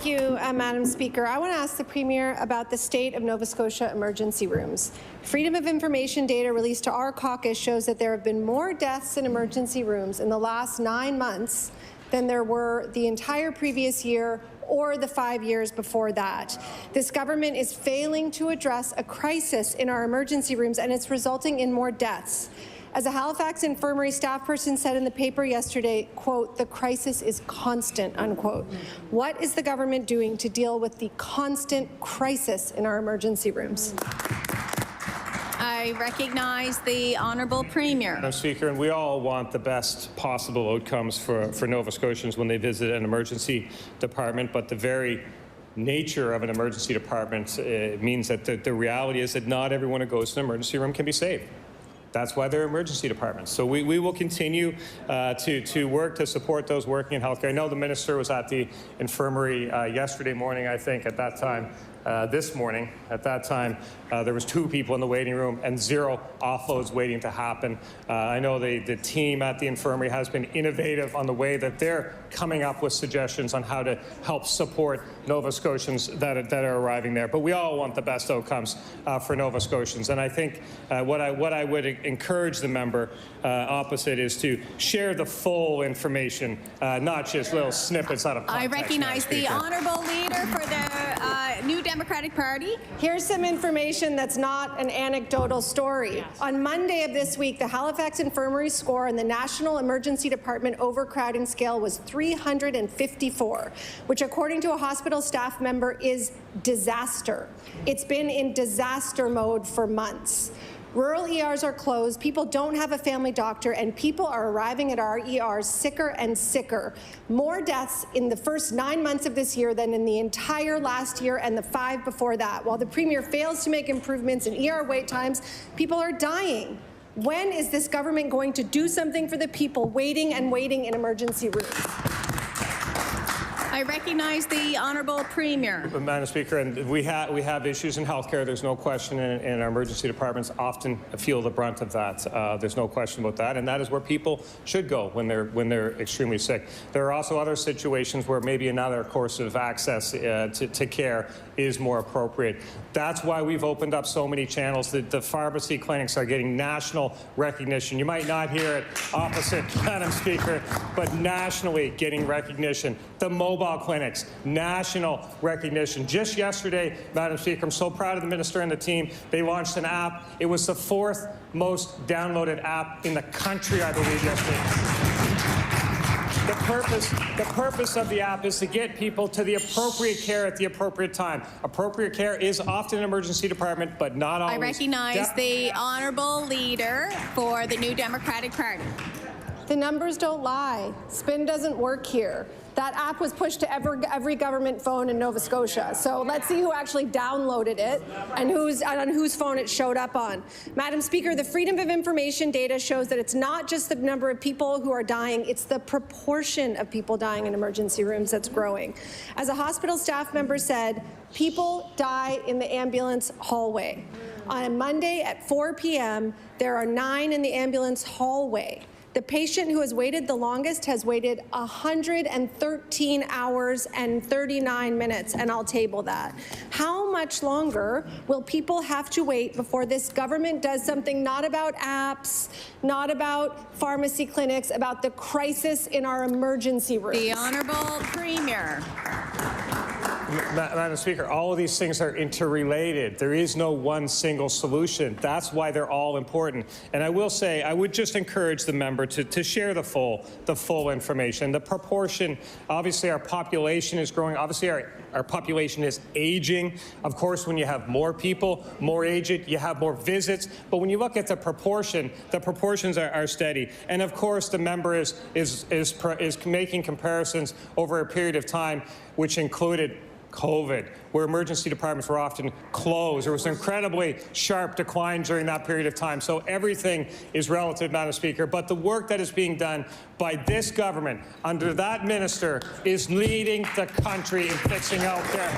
you, Madam Speaker. I want to ask the Premier about the state of Nova Scotia emergency rooms. Freedom of Information data released to our caucus shows that there have been more deaths in emergency rooms in the last 9 months than there were the entire previous year or the 5 years before that. This government is failing to address a crisis in our emergency rooms, and it's resulting in more deaths. As a Halifax Infirmary staff person said in the paper yesterday, quote, "The crisis is constant," unquote. What is the government doing to deal with the constant crisis in our emergency rooms? I recognize the Honourable Premier. Madam Speaker, and we all want the best possible outcomes for Nova Scotians when they visit an emergency department, but the very nature of an emergency department means that the reality is that not everyone who goes to an emergency room can be saved. That's why they're emergency departments. So we will continue to work to support those working in healthcare. I know the minister was at the infirmary yesterday morning, I think, at that time. This morning, at that time, there was 2 people in the waiting room and 0 offloads waiting to happen. I know the team at the infirmary has been innovative on the way that they're coming up with suggestions on how to help support Nova Scotians that are arriving there. But we all want the best outcomes for Nova Scotians. And I think what I would encourage the member opposite is to share the full information, not just little snippets out of context. I recognize the Honourable Leader for the New Democratic Party. Here's some information that's not an anecdotal story. On Monday of this week, the Halifax Infirmary score on the National Emergency Department Overcrowding Scale was 354, which according to a hospital staff member is disaster. It's been in disaster mode for months. Rural ERs are closed, people don't have a family doctor, and people are arriving at our ERs sicker and sicker. More deaths in the first 9 months of this year than in the entire last year and the 5 before that. While the Premier fails to make improvements in ER wait times, people are dying. When is this government going to do something for the people waiting and waiting in emergency rooms? I recognize the Honourable Premier. Madam Speaker, and we have issues in healthcare. There's no question, and our emergency departments often feel the brunt of that. There's no question about that, and that is where people should go when they're extremely sick. There are also other situations where maybe another course of access to care is more appropriate. That's why we've opened up so many channels. The pharmacy clinics are getting national recognition. You might not hear it opposite, Madam Speaker, but nationally getting recognition. The mobile clinics, national recognition. Just yesterday, Madam Speaker, I'm so proud of the minister and the team. They launched an app. It was the 4th most downloaded app in the country, I believe, yesterday. The purpose of the app is to get people to the appropriate care at the appropriate time. Appropriate care is often an emergency department, but not always. I recognize the Honourable Leader for the New Democratic Party. The numbers don't lie. Spin doesn't work here. That app was pushed to every government phone in Nova Scotia. So let's see who actually downloaded it and on whose phone it showed up on. Madam Speaker, the Freedom of Information data shows that it's not just the number of people who are dying, it's the proportion of people dying in emergency rooms that's growing. As a hospital staff member said, people die in the ambulance hallway. On a Monday at 4 p.m., there are 9 in the ambulance hallway. The patient who has waited the longest has waited 113 hours and 39 minutes, and I'll table that. How much longer will people have to wait before this government does something not about apps, not about pharmacy clinics, about the crisis in our emergency rooms? The Honourable Premier. Madam Speaker, all of these things are interrelated. There is no one single solution. That's why they're all important. And I will say, I would just encourage the member to share the full information. The proportion, obviously our population is growing. Obviously our population is aging. Of course, when you have more people, more aged, you have more visits. But when you look at the proportions are steady. And of course, the member is making comparisons over a period of time, which included COVID, where emergency departments were often closed. There was an incredibly sharp decline during that period of time. So everything is relative, Madam Speaker. But the work that is being done by this government under that minister is leading the country in fixing health care.